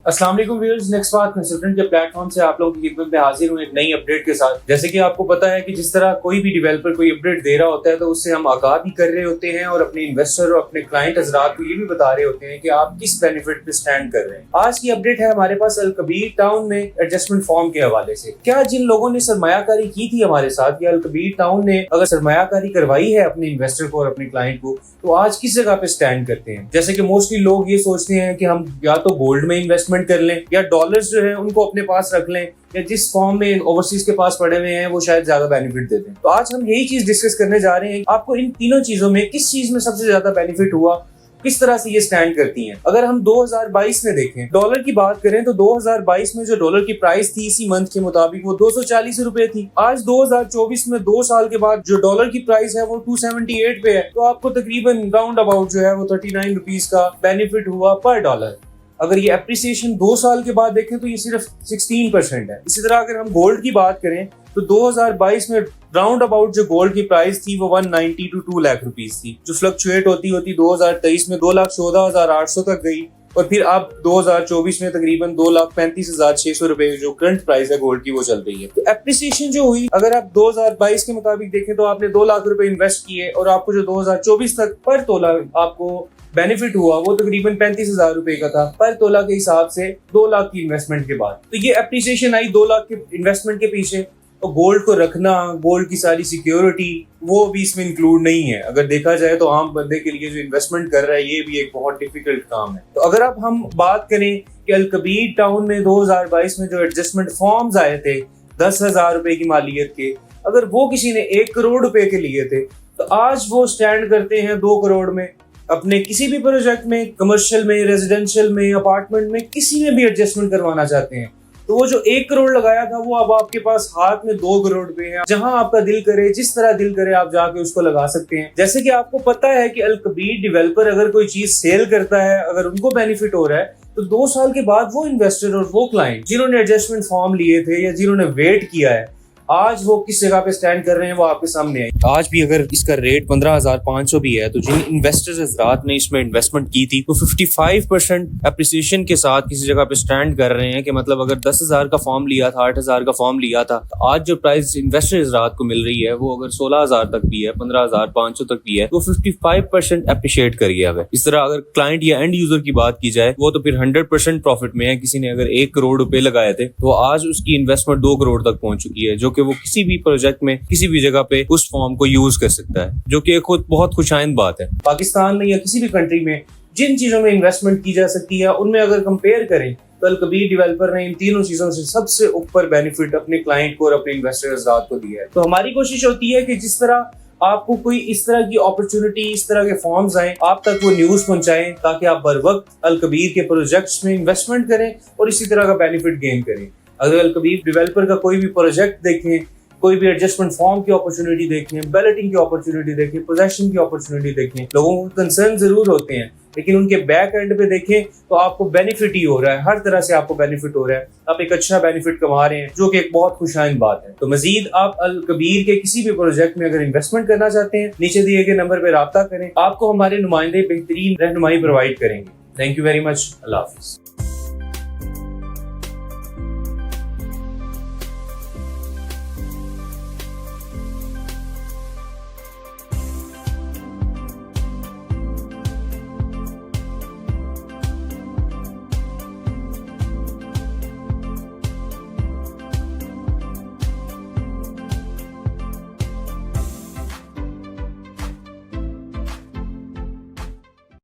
अस्सलाम वालेकुम viewers, next बात कंसल्टेंट के प्लेटफॉर्म से आप लोगों की खिदमत में हाजिर हूँ एक नई अपडेट के साथ। जैसे कि आपको पता है कि जिस तरह कोई भी डेवलपर कोई अपडेट दे रहा होता है तो उससे हम आगाह भी कर रहे होते हैं और अपने इन्वेस्टर और अपने क्लाइंट हजरात को ये भी बता रहे होते हैं कि आप किस बेनिफिट पे स्टैंड कर रहे हैं। आज की अपडेट है हमारे पास अल कबीर टाउन में एडजस्टमेंट फॉर्म के हवाले से। क्या जिन लोगों ने सरमायाकारी की थी हमारे साथ या अल कबीर टाउन ने अगर सरमायाकारी करवाई है अपने इन्वेस्टर को और अपने क्लाइंट को, तो आज किस जगह पे स्टैंड करते हैं। जैसे कि मोस्टली लोग ये सोचते हैं कि हम या तो गोल्ड में इन्वेस्टमेंट कर लें या डॉलर्स जो है उनको अपने पास रख लें या जिस फॉर्म में ओवरसीज के पास पड़े हुए हैं वो शायद ज्यादा बेनिफिट देते हैं। तो आज हम यही चीज डिस्कस करने जा रहे हैं, आपको इन तीनों चीजों में किस चीज में सबसे ज्यादा बेनिफिट हुआ, किस तरह से ये स्टैंड करती हैं। अगर हम 2022 में देखें, डॉलर की बात करें तो 2022 में जो डॉलर की प्राइस थी इसी मंथ के मुताबिक वो 240 रुपए थी। आज 2024 में 2 साल के बाद जो डॉलर की प्राइस है वो 278 पे है। तो आपको तकरीबन राउंड अबाउट जो है वो 39 रुपीज का बेनिफिट हुआ पर डॉलर। अगर ये एप्रिसिएशन 2 साल के बाद देखें तो ये सिर्फ 16% है। इसी तरह अगर हम गोल्ड की बात करें तो 2022 में राउंड अबाउट जो गोल्ड की प्राइस थी वो 190 to 2 लाख रुपीस थी, जो फ्लक्चुएट होती 2023 में 2,14,800 तक गई और फिर अब 2024 में तकरीबन 2,35,600 रुपए जो करंट प्राइस है गोल्ड की वो चल रही है। तो एप्रिसिएशन जो हुई, अगर आप 2022 के मुताबिक देखें तो आपने 2 लाख रुपए इन्वेस्ट किए और आपको जो 2024 तक पर तोला आपको बेनिफिट हुआ वो तकरीबन 35,000 रुपए का था पर तोला के हिसाब से 2 लाख की इन्वेस्टमेंट के बाद। तो ये एप्रिसिएशन आई 2 लाख के इन्वेस्टमेंट के पीछे। तो गोल्ड को रखना, गोल्ड की सारी सिक्योरिटी वो भी इसमें इंक्लूड नहीं है। अगर देखा जाए तो आम बंदे के लिए जो इन्वेस्टमेंट कर रहा है ये भी एक बहुत डिफिकल्ट काम है। तो अगर अब हम बात करें कि अल कबीर टाउन में 2022 में जो एडजस्टमेंट फॉर्म्स आए थे 10,000 रुपए की मालियत के, अगर वो किसी ने 1 करोड़ रुपए के लिए थे तो आज वो स्टैंड करते हैं 2 करोड़ में। अपने किसी भी प्रोजेक्ट में, कमर्शियल में, रेजिडेंशियल में, अपार्टमेंट में, किसी में भी एडजस्टमेंट करवाना चाहते हैं तो वो जो 1 करोड़ लगाया था वो अब आपके पास हाथ में 2 करोड़ रुपए है। जहां आपका दिल करे, जिस तरह दिल करे आप जाके उसको लगा सकते हैं। जैसे कि आपको पता है कि अल कबीर डेवलपर अगर कोई चीज सेल करता है, अगर उनको बेनिफिट हो रहा है तो 2 साल के बाद वो इन्वेस्टर और वो क्लाइंट जिन्होंने एडजस्टमेंट फॉर्म लिए थे या जिन्होंने वेट किया है, आज वो किस जगह पे स्टैंड कर रहे हैं वो आपके सामने है। आज भी अगर इसका रेट 15,500 भी है तो जिन इन्वेस्टर्स हज़रात ने इसमें इन्वेस्टमेंट की थी वो 55% एप्रिसिएशन के साथ किसी जगह पे स्टैंड कर रहे हैं कि मतलब अगर 10,000 का फॉर्म लिया था, 8,000 का फॉर्म लिया था, तो आज जो प्राइस इन्वेस्टर हज़रात को मिल रही है वो अगर 16,000 तक भी है, 15,500 तक भी है, तो 55% एप्रिशिएट कर गया है। इस तरह अगर क्लाइंट या एंड यूजर की बात की जाए वो तो फिर 100% प्रॉफिट में है। किसी ने अगर 1 करोड़ रुपए लगाए थे तो आज उसकी इन्वेस्टमेंट 2 करोड़ तक पहुंच चुकी है, जो कि वो किसी भी प्रोजेक्ट में किसी भी जगह पे उस फॉर्म को यूज कर सकता है, जो कि खुद बहुत खुशाइंद बात है। पाकिस्तान में या किसी भी कंट्री में जिन चीजों में इन्वेस्टमेंट की जा सकती है उनमें अगर कंपेयर करें तो अल कबीर डेवलपर ने इन तीनों चीजों से सबसे ऊपर बेनिफिट अपने क्लाइंट को और अपने इन्वेस्टर्स को दिया है। तो हमारी कोशिश होती है कि जिस तरह आपको कोई इस तरह की अपॉर्चुनिटी, इस तरह के फॉर्म्स आए, आप तक वो न्यूज पहुंचाएं ताकि आप बर वक्त अल कबीर के प्रोजेक्ट्स में इन्वेस्टमेंट करें और इसी तरह का बेनिफिट गेन करें। अगर अल कबीर डेवलपर का कोई भी प्रोजेक्ट देखें, कोई भी एडजस्टमेंट फॉर्म की अपॉर्चुनिटी देखें, बैलेटिंग की अपॉर्चुनिटी देखें, पोजेशन की अपॉर्चुनिटी देखें, लोगों को कंसर्न जरूर होते हैं लेकिन उनके बैक एंड पे देखें तो आपको बेनिफिट ही हो रहा है, हर तरह से आपको बेनिफिट हो रहा है। आप एक अच्छा बेनिफिट कमा रहे हैं जो कि एक बहुत खुशाइन बात है। तो मजीद आप अल कबीर के किसी भी प्रोजेक्ट में अगर इन्वेस्टमेंट करना चाहते हैं नीचे दिए गए नंबर पर राब्ता करें, आपको हमारे नुमाइंदे बेहतरीन रहनुमाई प्रोवाइड करेंगे। Thank you very much. Allah Hafiz.